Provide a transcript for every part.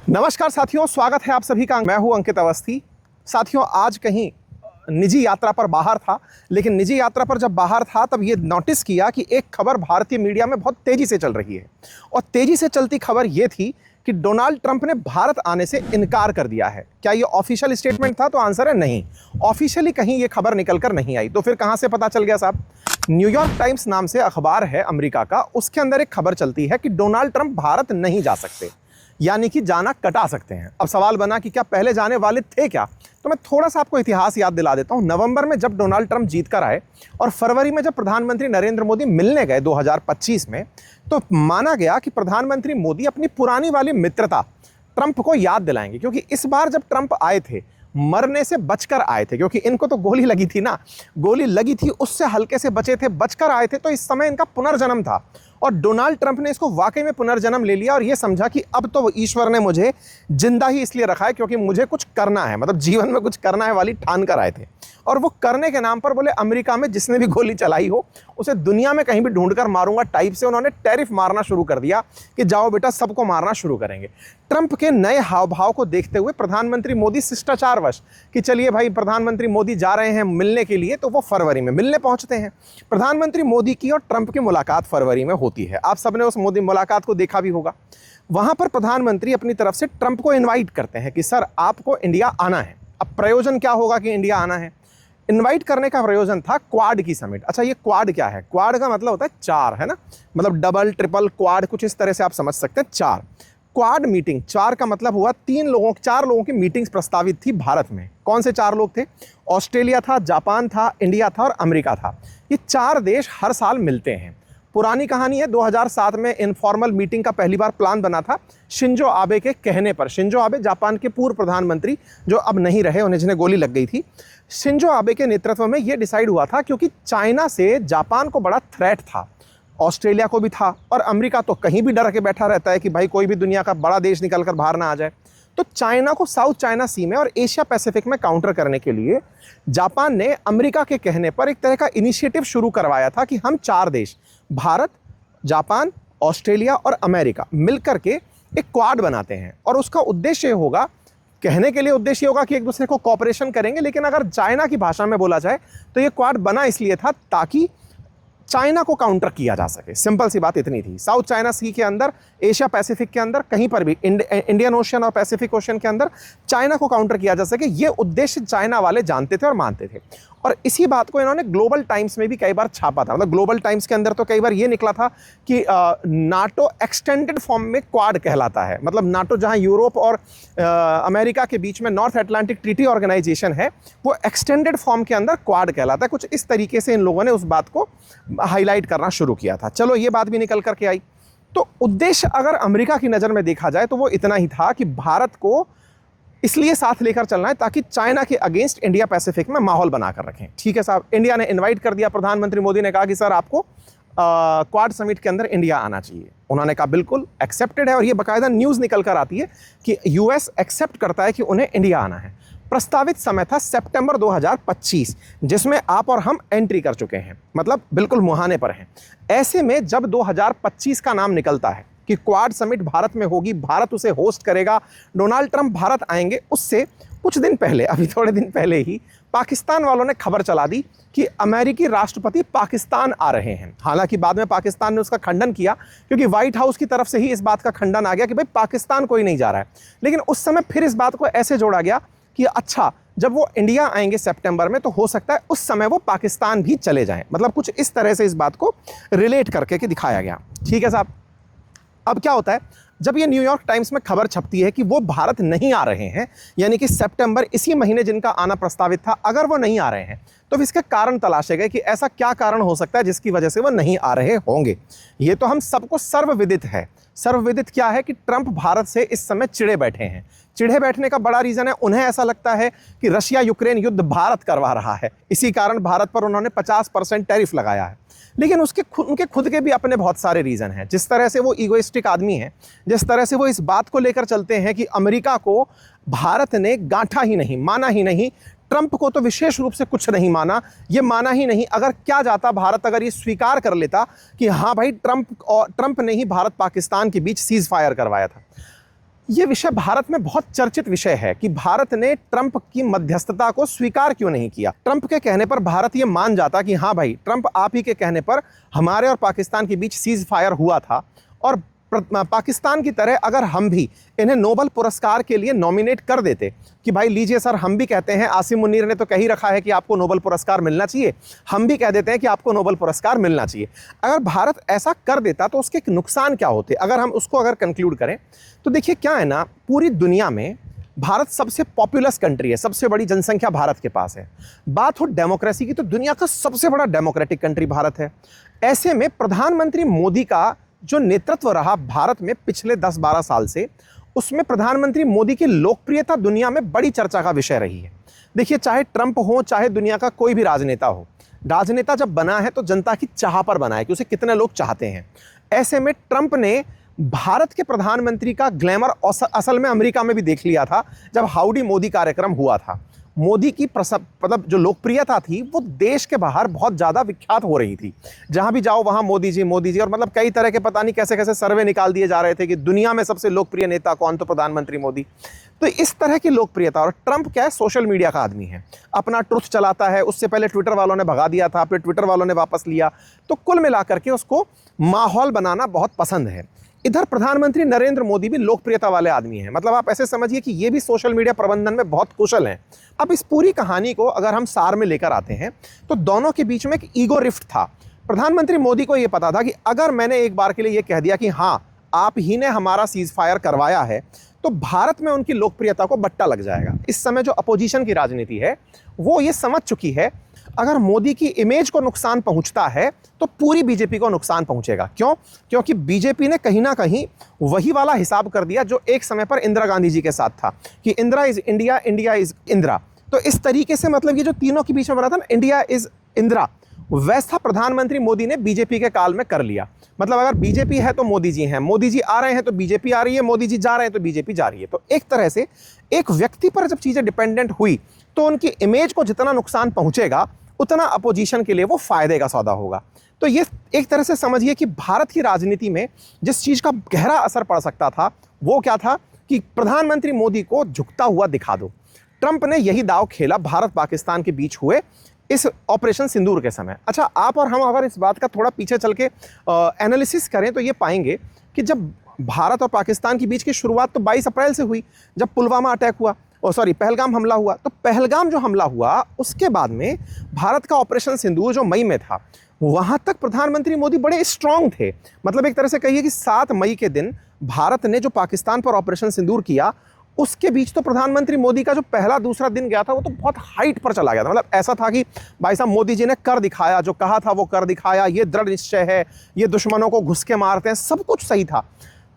नमस्कार साथियों, स्वागत है आप सभी का। मैं हूं अंकित अवस्थी। साथियों, आज कहीं निजी यात्रा पर बाहर था, लेकिन निजी यात्रा पर जब बाहर था तब ये नोटिस किया कि एक खबर भारतीय मीडिया में बहुत तेजी से चल रही है। और तेजी से चलती खबर ये थी कि डोनाल्ड ट्रंप ने भारत आने से इनकार कर दिया है। क्या ये ऑफिशियल स्टेटमेंट था? तो आंसर है नहीं। ऑफिशियली कहीं ये खबर निकल कर नहीं आई। तो फिर कहां से पता चल गया साहब? न्यूयॉर्क टाइम्स नाम से अखबार है अमेरिका का, उसके अंदर एक खबर चलती है कि डोनाल्ड ट्रंप भारत नहीं जा सकते, यानी कि जाना कटा सकते हैं। अब सवाल बना कि क्या पहले जाने वाले थे क्या? तो मैं थोड़ा सा आपको इतिहास याद दिला देता हूं। नवंबर में जब डोनाल्ड ट्रंप जीत कर आए और फरवरी में जब प्रधानमंत्री नरेंद्र मोदी मिलने गए 2025 में, तो माना गया कि प्रधानमंत्री मोदी अपनी पुरानी वाली मित्रता ट्रंप को याद दिलाएंगे, क्योंकि इस बार जब ट्रंप आए थे मरने से बचकर आए थे, क्योंकि इनको तो गोली लगी थी ना, गोली लगी थी उससे हल्के से बचे थे, बचकर आए थे। तो इस समय इनका पुनर्जन्म था और डोनाल्ड ट्रंप ने इसको वाकई में पुनर्जन्म ले लिया और ये समझा कि अब तो ईश्वर ने मुझे जिंदा ही इसलिए रखा है क्योंकि मुझे कुछ करना है, मतलब जीवन में कुछ करना है वाली ठान कर आए थे। और वो करने के नाम पर बोले अमेरिका में जिसने भी गोली चलाई हो उसे दुनिया में कहीं भी ढूंढकर मारूंगा टाइप से उन्होंने टैरिफ मारना शुरू कर दिया कि जाओ बेटा सबको मारना शुरू करेंगे। ट्रंप के नए हाव भाव को देखते हुए प्रधानमंत्री मोदी शिष्टाचारवश कि चलिए भाई प्रधानमंत्री मोदी जा रहे हैं मिलने के लिए, तो वो फरवरी में मिलने पहुंचते हैं। प्रधानमंत्री मोदी की और ट्रंप की मुलाकात फरवरी में होती है। आप सबने उस मोदी मुलाकात को देखा भी होगा। वहां पर प्रधानमंत्री अपनी तरफ से ट्रंप को इन्वाइट करते हैं कि सर आपको इंडिया आना है। अब प्रयोजन क्या होगा कि इंडिया आना है? इनवाइट करने का प्रयोजन था क्वाड की समिट। अच्छा, ये क्वाड क्या है? क्वाड का मतलब होता है चार, है ना, मतलब डबल ट्रिपल क्वाड, कुछ इस तरह से आप समझ सकते हैं। चार क्वाड मीटिंग, चार का मतलब हुआ चार लोगों की मीटिंग्स प्रस्तावित थी भारत में। कौन से चार लोग थे? ऑस्ट्रेलिया था, जापान था, इंडिया था और अमेरिका था। ये चार देश हर साल मिलते हैं। पुरानी कहानी है, 2007 में इनफॉर्मल मीटिंग का पहली बार प्लान बना था शिंजो आबे के कहने पर। शिंजो आबे जापान के पूर्व प्रधानमंत्री जो अब नहीं रहे, उन्हें जिन्हें गोली लग गई थी। शिंजो आबे के नेतृत्व में यह डिसाइड हुआ था क्योंकि चाइना से जापान को बड़ा थ्रेट था, ऑस्ट्रेलिया को भी था, और अमेरिका तो कहीं भी डर के बैठा रहता है कि भाई कोई भी दुनिया का बड़ा देश निकल कर बाहर ना आ जाए। तो चाइना को साउथ चाइना सी में और एशिया पैसिफिक में काउंटर करने के लिए जापान ने अमेरिका के कहने पर एक तरह का इनिशिएटिव शुरू करवाया था कि हम चार देश, भारत, जापान, ऑस्ट्रेलिया और अमेरिका मिलकर के एक क्वाड बनाते हैं। और उसका उद्देश्य होगा, कहने के लिए उद्देश्य होगा कि एक दूसरे को कॉपरेशन करेंगे, लेकिन अगर चाइना की भाषा में बोला जाए तो ये क्वाड बना इसलिए था ताकि चाइना को काउंटर किया जा सके। सिंपल सी बात इतनी थी। साउथ चाइना सी के अंदर, एशिया पैसिफिक के अंदर, कहीं पर भी इंडियन ओशन और पैसिफिक ओशन के अंदर चाइना को काउंटर किया जा सके, ये उद्देश्य चाइना वाले जानते थे और मानते थे। और इसी बात को इन्होंने ग्लोबल टाइम्स में भी कई बार छापा था। मतलब ग्लोबल टाइम्स के अंदर तो कई बार ये निकला था कि नाटो एक्सटेंडेड फॉर्म में क्वाड कहलाता है। मतलब नाटो जहां यूरोप और अमेरिका के बीच में नॉर्थ अटलांटिक ट्रीटी ऑर्गेनाइजेशन है, वो एक्सटेंडेड फॉर्म के अंदर क्वाड कहलाता है। कुछ इस तरीके से इन लोगों ने उस बात को हाईलाइट करना शुरू किया था। चलो, ये बात भी निकल करके आई। तो उद्देश्य अगर अमेरिका की नज़र में देखा जाए तो वो इतना ही था कि भारत को इसलिए साथ लेकर चलना है ताकि चाइना के अगेंस्ट इंडिया पैसिफिक में माहौल बनाकर रखें। ठीक है साहब, इंडिया ने इनवाइट कर दिया। प्रधानमंत्री मोदी ने कहा कि सर आपको क्वाड समिट के अंदर इंडिया आना चाहिए। उन्होंने कहा बिल्कुल एक्सेप्टेड है, और ये बाकायदा न्यूज़ निकल कर आती है कि यूएस एक्सेप्ट करता है कि उन्हें इंडिया आना है। प्रस्तावित समय था सितंबर 2025, जिसमें आप और हम एंट्री कर चुके हैं, मतलब बिल्कुल मुहाने पर हैं। ऐसे में जब 2025 का नाम निकलता है कि क्वाड समिट भारत में होगी, भारत उसे होस्ट करेगा, डोनाल्ड ट्रंप भारत आएंगे, उससे कुछ दिन पहले, अभी थोड़े दिन पहले ही पाकिस्तान वालों ने खबर चला दी कि अमेरिकी राष्ट्रपति पाकिस्तान आ रहे हैं। हालांकि बाद में पाकिस्तान ने उसका खंडन किया, क्योंकि व्हाइट हाउस की तरफ से ही इस बात का खंडन आ गया कि भाई पाकिस्तान कोई नहीं जा रहा है। लेकिन उस समय फिर इस बात को ऐसे जोड़ा गया कि अच्छा, जब वो इंडिया आएंगे सितंबर में तो हो सकता है उस समय वो पाकिस्तान भी चले जाएं। मतलब कुछ इस तरह से इस बात को रिलेट करके कि दिखाया गया। ठीक है साहब, अब क्या होता है, जब ये न्यूयॉर्क टाइम्स में खबर छपती है कि वो भारत नहीं आ रहे हैं, यानी कि सितंबर इसी महीने जिनका आना प्रस्तावित था, अगर वो नहीं आ रहे हैं तो इसके कारण तलाशे गए कि ऐसा क्या कारण हो सकता है जिसकी वजह से वो नहीं आ रहे होंगे। ये तो हम सबको सर्वविदित है। सर्वविदित क्या है कि ट्रंप भारत से इस समय चिढ़े बैठे हैं। चिढ़े बैठने का बड़ा रीज़न है, उन्हें ऐसा लगता है कि रशिया यूक्रेन युद्ध भारत करवा रहा है, इसी कारण भारत पर उन्होंने 50% टैरिफ लगाया है। लेकिन उनके खुद के भी अपने बहुत सारे रीज़न हैं। जिस तरह से वो ईगोइस्टिक आदमी हैं, जिस तरह से वो इस बात को लेकर चलते हैं कि अमेरिका को भारत ने गांठा ही नहीं, माना ही नहीं, ट्रंप को तो विशेष रूप से कुछ नहीं माना, ये माना ही नहीं। अगर क्या जाता भारत, अगर ये स्वीकार कर लेता कि हाँ भाई ट्रंप ने ही भारत पाकिस्तान के बीच सीज फायर करवाया था, ये विषय भारत में बहुत चर्चित विषय है कि भारत ने ट्रंप की मध्यस्थता को स्वीकार क्यों नहीं किया। ट्रंप के कहने पर भारत ये मान जाता कि हाँ भाई, ट्रंप आप ही के कहने पर हमारे और पाकिस्तान के बीच सीज फायर हुआ था, और पाकिस्तान की तरह अगर हम भी इन्हें नोबेल पुरस्कार के लिए नॉमिनेट कर देते कि भाई लीजिए सर, हम भी कहते हैं, आसिम मुनीर ने तो कह ही रखा है कि आपको नोबेल पुरस्कार मिलना चाहिए, हम भी कह देते हैं कि आपको नोबेल पुरस्कार मिलना चाहिए। अगर भारत ऐसा कर देता तो उसके नुकसान क्या होते, अगर हम उसको अगर कंक्लूड करें तो देखिए क्या है ना, पूरी दुनिया में भारत सबसे पॉपुलस कंट्री है, सबसे बड़ी जनसंख्या भारत के पास है। बात हो डेमोक्रेसी की तो दुनिया का सबसे बड़ा डेमोक्रेटिक कंट्री भारत है। ऐसे में प्रधानमंत्री मोदी का जो नेतृत्व रहा भारत में पिछले 10-12 साल से, उसमें प्रधानमंत्री मोदी की लोकप्रियता दुनिया में बड़ी चर्चा का विषय रही है। देखिए, चाहे ट्रंप हो, चाहे दुनिया का कोई भी राजनेता हो, राजनेता जब बना है तो जनता की चाह पर बना है कि उसे कितने लोग चाहते हैं। ऐसे में ट्रंप ने भारत के प्रधानमंत्री का ग्लैमर असल में अमेरिका में भी देख लिया था जब हाउडी मोदी कार्यक्रम हुआ था। मोदी की मतलब जो लोकप्रियता थी वो देश के बाहर बहुत ज़्यादा विख्यात हो रही थी। जहाँ भी जाओ वहाँ मोदी जी, और मतलब कई तरह के पता नहीं कैसे कैसे सर्वे निकाल दिए जा रहे थे कि दुनिया में सबसे लोकप्रिय नेता कौन, तो प्रधानमंत्री मोदी। तो इस तरह की लोकप्रियता। और ट्रंप क्या है, सोशल मीडिया का आदमी है, अपना ट्रुथ चलाता है। उससे पहले ट्विटर वालों ने भगा दिया था, फिर ट्विटर वालों ने वापस लिया। तो कुल मिलाकर के उसको माहौल बनाना बहुत पसंद है। इधर प्रधानमंत्री नरेंद्र मोदी भी लोकप्रियता वाले आदमी हैं, मतलब आप ऐसे समझिए कि ये भी सोशल मीडिया प्रबंधन में बहुत कुशल हैं। अब इस पूरी कहानी को अगर हम सार में लेकर आते हैं तो दोनों के बीच में एक ईगो रिफ्ट था। प्रधानमंत्री मोदी को यह पता था कि अगर मैंने एक बार के लिए यह कह दिया कि हाँ, आप ही ने हमारा सीज फायर करवाया है, तो भारत में उनकी लोकप्रियता को बट्टा लग जाएगा। इस समय जो अपोजिशन की राजनीति है वो ये समझ चुकी है, अगर मोदी की इमेज को नुकसान पहुंचता है तो पूरी बीजेपी को नुकसान पहुंचेगा। क्यों? क्योंकि बीजेपी ने कहीं ना कहीं वही वाला हिसाब कर दिया जो एक समय पर इंदिरा गांधी जी के साथ था कि Indira is India, India is Indira. तो इस तरीके से मतलब ये जो तीनों के बीच में बना था ना, इंडिया इज इंदिरा, वैसा प्रधानमंत्री मोदी ने बीजेपी के काल में कर लिया। मतलब अगर बीजेपी है तो मोदी जी हैं, मोदी जी आ रहे हैं तो बीजेपी आ रही है, मोदी जी जा रहे हैं तो बीजेपी जा रही है। तो एक तरह से एक व्यक्ति पर जब चीजें डिपेंडेंट हुई तो उनकी इमेज को जितना नुकसान पहुंचेगा उतना अपोजिशन के लिए वो फायदे का सौदा होगा। तो ये एक तरह से समझिए कि भारत की राजनीति में जिस चीज का गहरा असर पड़ सकता था वो क्या था कि प्रधानमंत्री मोदी को झुकता हुआ दिखा दो। ट्रंप ने यही दांव खेला भारत पाकिस्तान के बीच हुए इस ऑपरेशन सिंदूर के समय। अच्छा, आप और हम अगर इस बात का थोड़ा पीछे चल के एनालिसिस करें तो ये पाएंगे कि जब भारत और पाकिस्तान के बीच की शुरुआत तो 22 अप्रैल से हुई, जब पुलवामा अटैक हुआ, पहलगाम हमला हुआ। तो पहलगाम जो हमला हुआ उसके बाद में भारत का ऑपरेशन सिंदूर जो मई में था, वहां तक प्रधानमंत्री मोदी बड़े स्ट्रांग थे। मतलब एक तरह से कहिए कि 7 मई के दिन भारत ने जो पाकिस्तान पर ऑपरेशन सिंदूर किया, उसके बीच तो प्रधानमंत्री मोदी का जो पहला दूसरा दिन गया था वो तो बहुत हाइट पर चला गया था। मतलब ऐसा था कि भाई साहब, मोदी जी ने कर दिखाया, जो कहा था वो कर दिखाया, ये दृढ़ निश्चय है, ये दुश्मनों को घुस के मारते हैं, सब कुछ सही था।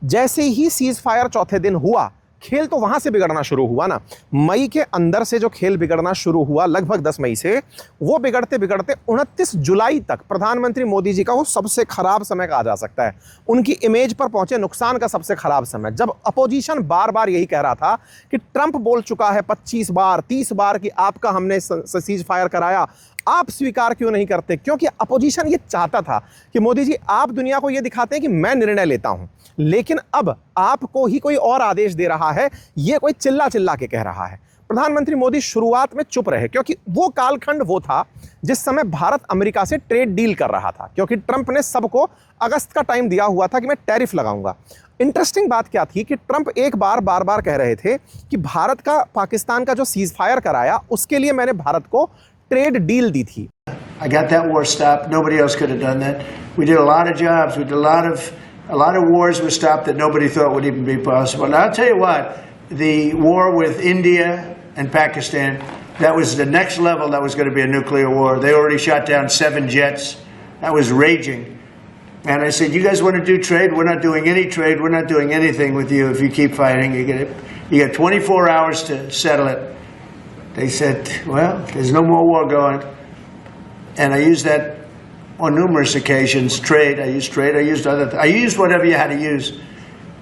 जैसे ही सीज फायर चौथे दिन हुआ, खेल तो वहां से बिगड़ना शुरू हुआ ना। मई के अंदर से जो खेल बिगड़ना शुरू हुआ लगभग 10 मई से, वो बिगड़ते बिगड़ते 29 जुलाई तक प्रधानमंत्री मोदी जी का वो सबसे खराब समय कहा जा सकता है। उनकी इमेज पर पहुंचे नुकसान का सबसे खराब समय, जब अपोजिशन बार बार यही कह रहा था कि ट्रंप बोल चुका है 25 बार 30 बार कि आपका हमने सीज फायर कराया, आप स्वीकार क्यों नहीं करते? क्योंकि अपोजिशन ये चाहता था कि मोदी जी आप दुनिया को ये दिखाते हैं कि मैं निर्णय लेता हूं, लेकिन अब आपको ही कोई और आदेश दे रहा है, ये कोई चिल्ला चिल्ला के कह रहा है। प्रधानमंत्री मोदी शुरुआत में चुप रहे क्योंकि वो कालखंड वो था जिस समय भारत अमेरिका से ट्रेड डील कर रहा था, क्योंकि ट्रंप ने सबको अगस्त का टाइम दिया हुआ था कि मैं टैरिफ लगाऊंगा। इंटरेस्टिंग बात क्या थी कि ट्रंप एक बार बार कह रहे थे कि भारत का पाकिस्तान का जो सीज फायर कराया उसके लिए मैंने भारत को ट्रेड डील दी थी। I got that war stopped. Nobody else could have done that. We did a lot of jobs. We did a lot of wars were stopped that nobody thought would even be possible. And I'll tell you what, the war with India and Pakistan, that was the next level. That was going to be a nuclear war. They already shot down 7 jets. That was raging. And I said, you guys want to do trade? We're not doing any trade. We're not doing anything with you if you keep fighting. You get 24 hours to settle it. They said, well, there's no more war going. And I used that on numerous occasions. Trade, I used I used whatever you had to use.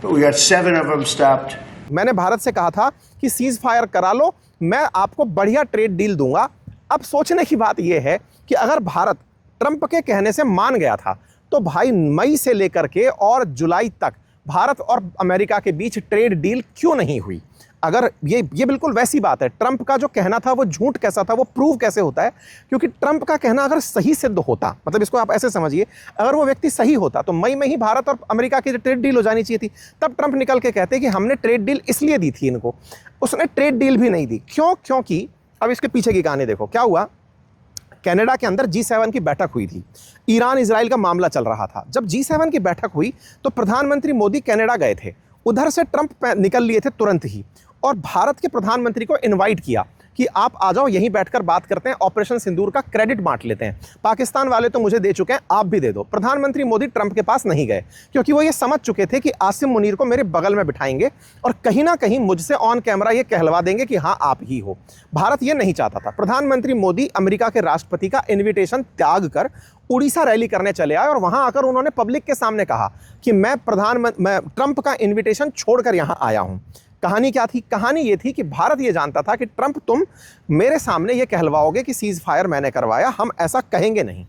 But we got 7 of them stopped. मैंने भारत से कहा था कि cease fire करा लो, मैं आपको बढ़िया trade deal दूंगा। अब सोचने की बात यह है कि अगर भारत ट्रंप के कहने से मान गया था तो भाई मई से लेकर के और जुलाई तक भारत और अमेरिका के बीच ट्रेड डील क्यों नहीं हुई। अगर ये बिल्कुल वैसी बात है, ट्रंप का जो कहना था वो झूठ कैसा था, वो प्रूव कैसे होता है, क्योंकि ट्रंप का कहना अगर सही सिद्ध होता, मतलब इसको आप ऐसे समझिए, अगर वो व्यक्ति सही होता तो मई में ही भारत और अमेरिका की ट्रेड डील हो जानी चाहिए थी। तब ट्रंप निकल के कहते कि हमने ट्रेड डील इसलिए दी थी इनको। उसने ट्रेड डील भी नहीं दी। क्यों? क्योंकि अब इसके पीछे की कहानी देखो क्या हुआ। कनाडा के अंदर G7 की बैठक हुई थी, ईरान इजराइल का मामला चल रहा था। जब G7 की बैठक हुई तो प्रधानमंत्री मोदी कनाडा गए थे, उधर से ट्रंप निकल लिए थे तुरंत ही, और भारत के प्रधानमंत्री को इनवाइट किया कि आप आ जाओ, यहीं बैठकर बात करते हैं, ऑपरेशन सिंदूर का क्रेडिट बांट लेते हैं। पाकिस्तान वाले तो मुझे दे चुके हैं, आप भी दे दो। प्रधानमंत्री मोदी ट्रंप के पास नहीं गए, क्योंकि वो ये समझ चुके थे कि आसिम मुनीर को मेरे बगल में बिठाएंगे और कहीं ना कहीं मुझसे ऑन कैमरा ये कहलवा देंगे कि हाँ आप ही हो। भारत ये नहीं चाहता था। प्रधानमंत्री मोदी अमेरिका के राष्ट्रपति का इन्विटेशन त्याग कर उड़ीसा रैली करने चले आए और वहां आकर उन्होंने पब्लिक के सामने कहा कि मैं ट्रंप का इन्विटेशन छोड़कर यहां आया हूं। कहानी क्या थी? कहानी ये थी कि भारत ये जानता था कि ट्रंप तुम मेरे सामने ये कहलवाओगे कि सीज फायर मैंने करवाया, हम ऐसा कहेंगे नहीं।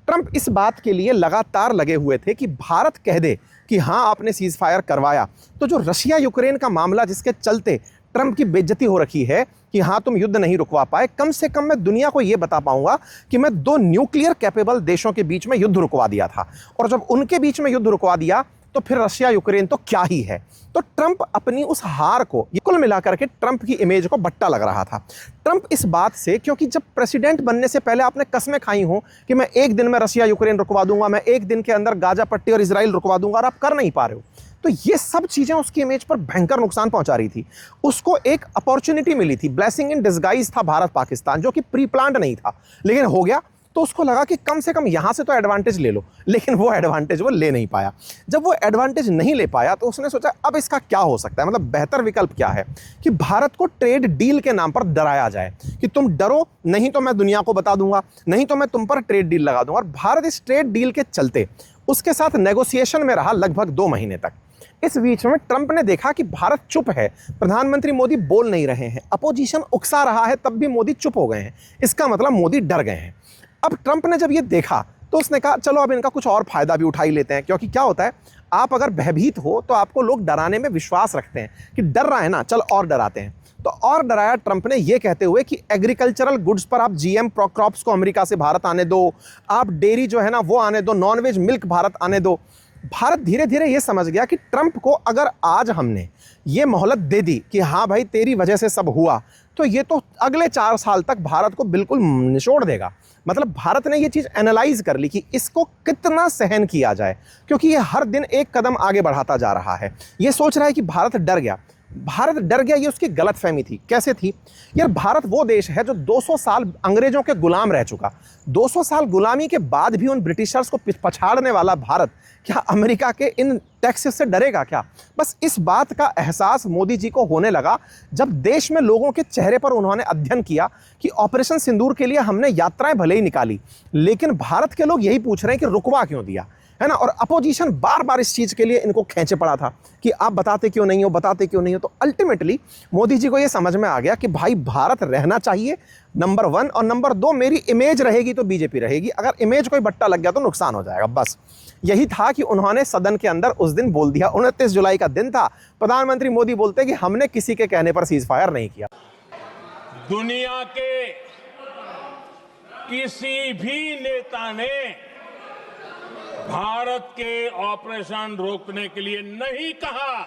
ट्रंप इस बात के लिए लगातार लगे हुए थे कि भारत कह दे कि हाँ आपने सीज फायर करवाया, तो जो रशिया यूक्रेन का मामला जिसके चलते ट्रंप की बेइज्जती हो रखी है कि हाँ तुम युद्ध नहीं रुकवा पाए, कम से कम मैं दुनिया को यह बता पाऊंगा कि मैं 2 न्यूक्लियर कैपेबल देशों के बीच में युद्ध रुकवा दिया था, और जब उनके बीच में युद्ध रुकवा दिया तो फिर रशिया यूक्रेन तो क्या ही है। तो ट्रंप अपनी उस हार को, कुल मिलाकर के ट्रंप की इमेज को बट्टा लग रहा था। ट्रंप इस बात से, क्योंकि जब प्रेसिडेंट बनने से पहले आपने कस्में खाई हो कि मैं एक दिन में रशिया यूक्रेन रुकवा दूंगा, मैं एक दिन के अंदर गाजा पट्टी और इजराइल रुकवा दूंगा, और आप कर नहीं पा रहे हो, तो ये सब चीजें उसकी इमेज पर भयंकर नुकसान पहुंचा रही थी। उसको एक अपॉर्चुनिटी मिली थी, ब्लेसिंग इन डिस्गाइज था भारत पाकिस्तान, जो कि प्री प्लान्ड नहीं था, लेकिन हो गया। तो उसको लगा कि कम से कम यहां से तो एडवांटेज ले लो, लेकिन वो एडवांटेज वो ले नहीं पाया। जब वो एडवांटेज नहीं ले पाया तो उसने सोचा अब इसका क्या हो सकता है, मतलब बेहतर विकल्प क्या है कि भारत को ट्रेड डील के नाम पर डराया जाए कि तुम डरो नहीं तो मैं दुनिया को बता दूंगा, नहीं तो मैं तुम पर ट्रेड डील लगा दूंगा। और भारत इस ट्रेड डील के चलते उसके साथ नेगोशिएशन में रहा लगभग 2 महीने तक। इस बीच में ट्रंप ने देखा कि भारत चुप है, प्रधानमंत्री मोदी बोल नहीं रहे हैं, अपोजिशन उकसा रहा है, तब भी मोदी चुप हो गए हैं, इसका मतलब मोदी डर गए हैं। अब ट्रंप ने जब ये देखा तो उसने कहा चलो अब इनका कुछ और फायदा भी उठा ही लेते हैं, क्योंकि क्या होता है, आप अगर भयभीत हो तो आपको लोग डराने में विश्वास रखते हैं कि डर रहा है ना, चल और डराते हैं। तो और डराया ट्रंप ने ये कहते हुए कि एग्रीकल्चरल गुड्स पर आप GM क्रॉप्स को अमेरिका से भारत आने दो, आप डेयरी जो है ना वो आने दो, नॉनवेज मिल्क भारत आने दो। भारत धीरे धीरे ये समझ गया कि ट्रंप को अगर आज हमने ये मोहलत दे दी कि हाँ भाई तेरी वजह से सब हुआ, तो ये तो अगले 4 साल तक भारत को बिल्कुल निचोड़ देगा। मतलब भारत ने ये चीज़ एनालाइज कर ली कि इसको कितना सहन किया जाए, क्योंकि ये हर दिन एक कदम आगे बढ़ाता जा रहा है। ये सोच रहा है कि भारत डर गया। भारत डर गया, ये उसकी गलतफहमी थी। कैसे थी यार? भारत वो देश है जो 200 साल अंग्रेजों के गुलाम रह चुका। 200 साल गुलामी के बाद भी उन ब्रिटिशर्स को पछाड़ने वाला भारत क्या अमेरिका के इन टैक्सेस से डरेगा क्या? बस इस बात का एहसास मोदी जी को होने लगा जब देश में लोगों के चेहरे पर उन्होंने अध्ययन किया कि ऑपरेशन सिंदूर के लिए हमने यात्राएं भले ही निकाली, लेकिन भारत के लोग यही पूछ रहे हैं कि रुकवा क्यों दिया, है ना। और अपोजिशन बार बार इस चीज़ के लिए इनको खींचे पड़ा था कि आप बताते क्यों नहीं हो, बताते क्यों नहीं हो। तो अल्टीमेटली मोदी जी को ये समझ में आ गया कि भाई भारत रहना चाहिए, नंबर 1, और नंबर 2 मेरी इमेज रहेगी तो बीजेपी रहेगी, अगर इमेज कोई बट्टा लग गया तो नुकसान हो जाएगा। बस यही था कि उन्होंने सदन के अंदर उस दिन बोल दिया। 29 जुलाई का दिन था, प्रधानमंत्री मोदी बोलते कि हमने किसी के कहने पर सीज फायर नहीं किया। दुनिया के किसी भी नेता ने भारत के ऑपरेशन रोकने के लिए नहीं कहा।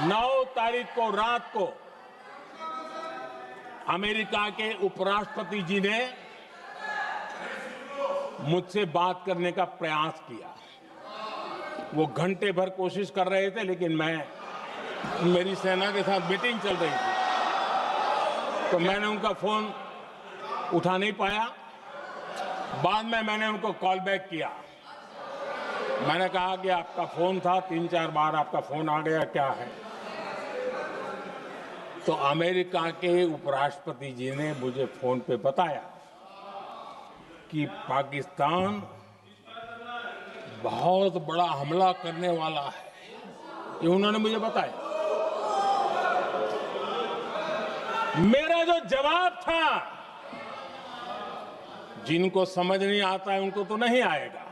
9 तारीख को रात को अमेरिका के उपराष्ट्रपति जी ने मुझसे बात करने का प्रयास किया। वो घंटे भर कोशिश कर रहे थे, लेकिन मेरी सेना के साथ मीटिंग चल रही थी, तो मैंने उनका फोन उठा नहीं पाया। बाद में मैंने उनको कॉल बैक किया। मैंने कहा कि आपका फोन था, 3-4 बार आपका फोन आ गया, क्या है? तो अमेरिका के उपराष्ट्रपति जी ने मुझे फोन पे बताया कि पाकिस्तान बहुत बड़ा हमला करने वाला है, ये उन्होंने मुझे बताया। मेरा जो जवाब था, जिनको समझ नहीं आता है उनको तो नहीं आएगा,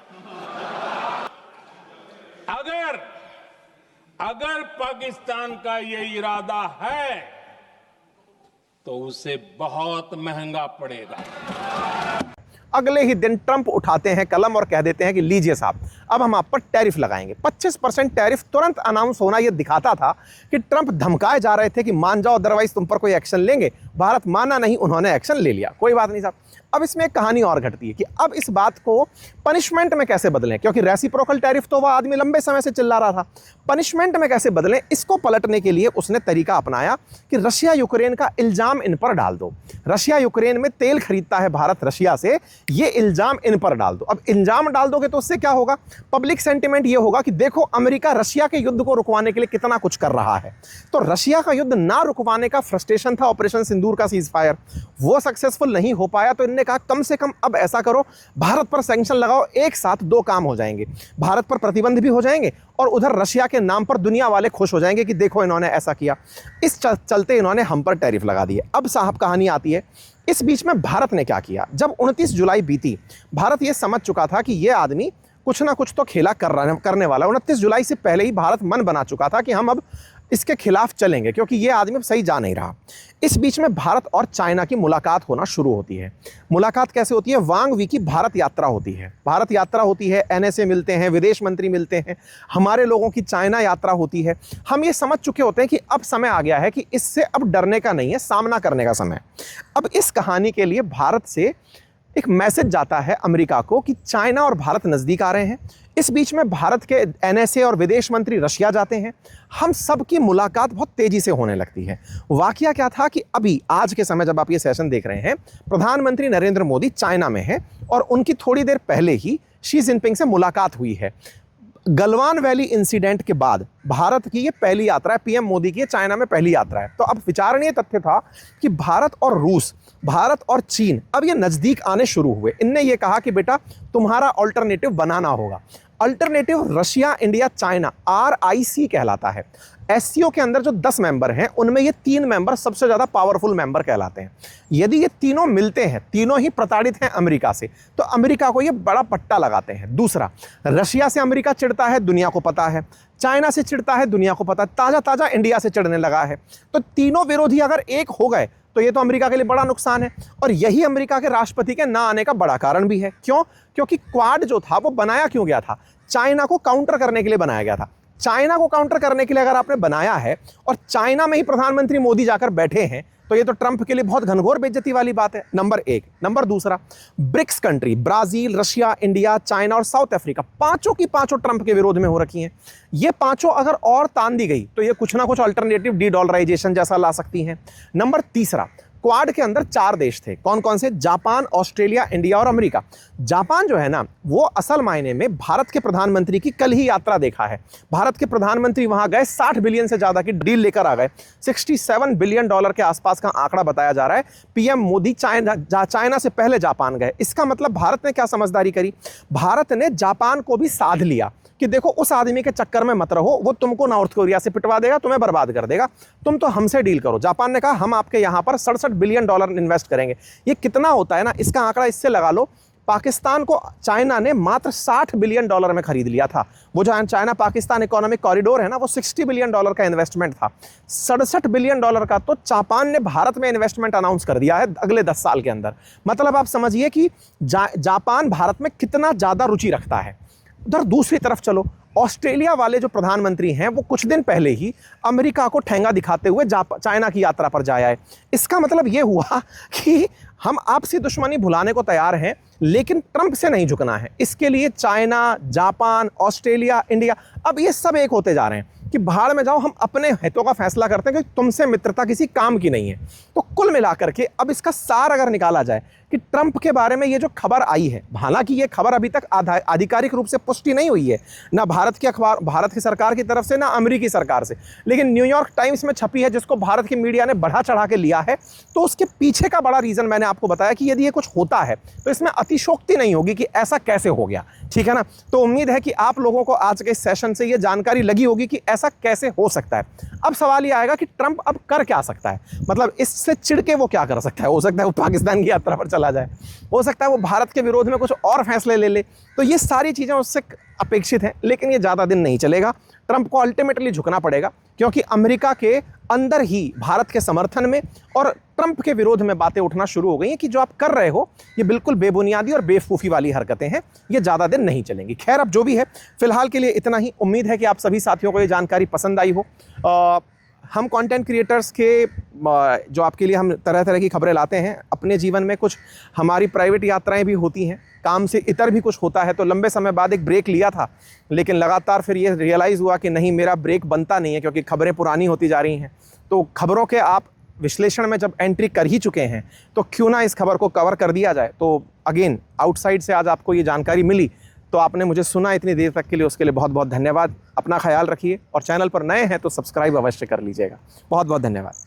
अगर पाकिस्तान का ये इरादा है तो उसे बहुत महंगा पड़ेगा। अगले ही दिन ट्रंप उठाते हैं कलम और कह देते हैं कि लीजिए साहब, अब हम आप पर टैरिफ लगाएंगे। 25% टैरिफ तुरंत अनाउंस होना यह दिखाता था कि ट्रंप धमकाए जा रहे थे कि मान जाओ, अदरवाइज तुम पर कोई एक्शन लेंगे। भारत माना नहीं, उन्होंने एक्शन ले लिया। कोई बात नहीं साहब। अब इसमें एक कहानी और घटती है कि अब इस बात को पनिशमेंट में कैसे बदलें, क्योंकि रेसिप्रोकल टैरिफ तो वह आदमी लंबे समय से चिल्ला रहा था। पनिशमेंट में कैसे बदलें, इसको पलटने के लिए उसने तरीका अपनाया कि रशिया यूक्रेन का इल्जाम इन पर डाल दो। रशिया यूक्रेन में तेल खरीदता है भारत रशिया से, ये इल्जाम इन पर डाल दो। अब इल्जाम डाल दोगे तो उससे क्या होगा? पब्लिक सेंटिमेंट ये होगा कि देखो अमेरिका रशिया के युद्ध को रुकवाने के लिए कितना कुछ कर रहा है। तो रशिया का युद्ध ना रुकवाने का फ्रस्ट्रेशन था ऑपरेशन सिंदूर का सीज फायर, वो सक्सेसफुल नहीं हो पाया। तो इन्होंने कहा कम से कम अब ऐसा करो, भारत पर सैंक्शन लगाओ, एक साथ दो काम हो जाएंगे। भारत पर प्रतिबंध भी हो जाएंगे और उधर रशिया के नाम पर दुनिया वाले खुश हो जाएंगे कि देखो इन्होंने ऐसा किया। इस चलते इन्होंने हम पर टैरिफ लगा दिए। अब साहब कहानी आती है, इस बीच में भारत ने क्या किया। जब 29 जुलाई बीती, भारत ये समझ चुका था कि ये आदमी कुछ ना कुछ तो खेला करने वाला। 29 जुलाई से पहले ही भारत मन बना चुका था कि हम अब इसके खिलाफ चलेंगे, क्योंकि ये आदमी सही जा नहीं रहा। इस बीच में भारत और चाइना की मुलाकात होना शुरू होती है। मुलाकात कैसे होती है? वांग वी की भारत यात्रा होती है। भारत यात्रा होती है, NSA मिलते हैं, विदेश मंत्री मिलते हैं, हमारे लोगों की चाइना यात्रा होती है। हम ये समझ चुके होते हैं कि अब समय आ गया है कि इससे अब डरने का नहीं है, सामना करने का समय। अब इस कहानी के लिए भारत से एक मैसेज जाता है अमेरिका को कि चाइना और भारत नज़दीक आ रहे हैं। इस बीच में भारत के NSA और विदेश मंत्री रशिया जाते हैं। हम सब की मुलाकात बहुत तेजी से होने लगती है। वाकया क्या था कि अभी आज के समय जब आप ये सेशन देख रहे हैं, प्रधानमंत्री नरेंद्र मोदी चाइना में हैं और उनकी थोड़ी देर पहले ही शी जिनपिंग से मुलाकात हुई है। गलवान वैली इंसिडेंट के बाद भारत की ये पहली यात्रा है, पीएम मोदी की चाइना में पहली यात्रा है। तो अब विचारणीय तथ्य था कि भारत और रूस, भारत और चीन अब ये नज़दीक आने शुरू हुए। इनने ये कहा कि बेटा तुम्हारा अल्टरनेटिव बनाना होगा। Alternative Russia, India, China, RIC कहलाता है। SCO के अंदर जो 10 मेंबर हैं उनमें ये 3 मेंबर सबसे ज़्यादा पावरफुल मेंबर कहलाते हैं। यदि ये तीनों मिलते हैं, तीनों ही प्रताड़ित हैं अमेरिका से, तो अमेरिका को ये बड़ा पट्टा लगाते हैं। दूसरा, रशिया से अमेरिका चिढ़ता है, दुनिया को पता है। चाइना से चिढ़ता है, दुनिया को पता है। ताज़ा ताज़ा इंडिया से चिढ़ने लगा है। तो तीनों विरोधी अगर एक हो गए तो ये तो अमेरिका के लिए बड़ा नुकसान है। और यही अमेरिका के राष्ट्रपति के ना आने का बड़ा कारण भी है। क्यों? क्योंकि क्वाड जो था वो बनाया क्यों गया था? चाइना को काउंटर करने के लिए बनाया गया था। चाइना को काउंटर करने के लिए अगर आपने बनाया है और चाइना में ही प्रधानमंत्री मोदी जाकर बैठे हैं, तो ये तो ट्रंप के लिए बहुत घनघोर बेइज्जती वाली बात है, नंबर 1। नंबर दूसरा, BRICS country Brazil, Russia, India, China और साउथ अफ्रीका, पांचों की पांचों ट्रंप के विरोध में हो रखी हैं। ये पांचों अगर और तान दी गई तो ये कुछ ना कुछ अल्टरनेटिव डी-डॉलराइजेशन जैसा ला सकती हैं। नंबर तीसरा, क्वाड के अंदर 4 देश थे। कौन कौन से? जापान, ऑस्ट्रेलिया, इंडिया और अमेरिका। जापान जो है ना, वो असल मायने में भारत के प्रधानमंत्री की कल ही यात्रा देखा है। भारत के प्रधानमंत्री वहां गए, 60 बिलियन से ज्यादा की डील लेकर आ गए। $67 बिलियन के आसपास का आंकड़ा बताया जा रहा है। पीएम मोदी चाइना से पहले जापान गए। इसका मतलब भारत ने क्या समझदारी करी? भारत ने जापान को भी साध लिया कि देखो उस आदमी के चक्कर में मत रहो, वो तुमको नॉर्थ कोरिया से पिटवा देगा, तुम्हें बर्बाद कर देगा, तुम तो हमसे डील करो। जापान ने कहा हम आपके यहाँ पर $67 बिलियन इन्वेस्ट करेंगे। ये कितना होता है ना, इसका आंकड़ा इससे लगा लो, पाकिस्तान को चाइना ने मात्र $60 बिलियन में खरीद लिया था। वो जो चाइना पाकिस्तान इकोनॉमिक कॉरिडोर है ना, वो $60 बिलियन का इन्वेस्टमेंट था। $67 बिलियन का तो जापान ने भारत में इन्वेस्टमेंट अनाउंस कर दिया है अगले 10 साल के अंदर। मतलब आप समझिए कि जापान भारत में कितना ज़्यादा रुचि रखता है। उधर दूसरी तरफ चलो, ऑस्ट्रेलिया वाले जो प्रधानमंत्री हैं वो कुछ दिन पहले ही अमेरिका को ठेंगा दिखाते हुए चाइना की यात्रा पर जाया है। इसका मतलब ये हुआ कि हम आपसी दुश्मनी भुलाने को तैयार हैं, लेकिन ट्रंप से नहीं झुकना है। इसके लिए चाइना, जापान, ऑस्ट्रेलिया, इंडिया, अब ये सब एक होते जा रहे हैं कि भाड़ में जाओ, हम अपने हितों का फैसला करते हैं कि तुमसे मित्रता किसी काम की नहीं है। तो कुल मिलाकर के अब इसका सार अगर निकाला जाए कि ट्रंप के बारे में ये जो खबर आई है, हालांकि ये खबर अभी तक आधिकारिक रूप से पुष्टि नहीं हुई है, ना भारत की अखबार, भारत की सरकार की तरफ से, ना अमेरिकी सरकार से, लेकिन न्यूयॉर्क टाइम्स में छपी है, जिसको भारत की मीडिया ने बढ़ा चढ़ा के लिया है। तो उसके पीछे का बड़ा रीज़न मैंने आपको बताया कि यदि ये कुछ होता है तो इसमें अतिशोक्ति नहीं होगी कि ऐसा कैसे हो गया, ठीक है ना। तो उम्मीद है कि आप लोगों को आज के सेशन से ये जानकारी लगी होगी कि ऐसा कैसे हो सकता है। अब सवाल ये आएगा कि ट्रंप अब कर क्या सकता है, मतलब इससे चिढ़ के वो क्या कर सकता है। हो सकता है वो पाकिस्तान की यात्रा पर चला जाए, हो सकता है वो भारत के विरोध में कुछ और फैसले ले ले। तो ये सारी चीज़ें उससे अपेक्षित हैं, लेकिन ये ज़्यादा दिन नहीं चलेगा। ट्रंप को अल्टीमेटली झुकना पड़ेगा, क्योंकि अमेरिका के अंदर ही भारत के समर्थन में और ट्रंप के विरोध में बातें उठना शुरू हो गई हैं कि जो आप कर रहे हो ये बिल्कुल बेबुनियादी और बेवकूफ़ी वाली हरकतें हैं, ये ज़्यादा दिन नहीं चलेंगी। खैर, अब जो भी है, फिलहाल के लिए इतना ही। उम्मीद है कि आप सभी साथियों को ये जानकारी पसंद आई हो। हम कंटेंट क्रिएटर्स के जो आपके लिए हम तरह तरह की खबरें लाते हैं, अपने जीवन में कुछ हमारी प्राइवेट यात्राएं भी होती हैं, काम से इतर भी कुछ होता है, तो लंबे समय बाद एक ब्रेक लिया था, लेकिन लगातार फिर ये रियलाइज़ हुआ कि नहीं, मेरा ब्रेक बनता नहीं है, क्योंकि खबरें पुरानी होती जा रही हैं। तो खबरों के आप विश्लेषण में जब एंट्री कर ही चुके हैं, तो क्यों ना इस खबर को कवर कर दिया जाए। तो अगेन, आउटसाइड से आज आपको ये जानकारी मिली, तो आपने मुझे सुना इतनी देर तक के लिए, उसके लिए बहुत बहुत धन्यवाद। अपना ख्याल रखिए, और चैनल पर नए हैं तो सब्सक्राइब अवश्य कर लीजिएगा। बहुत बहुत धन्यवाद।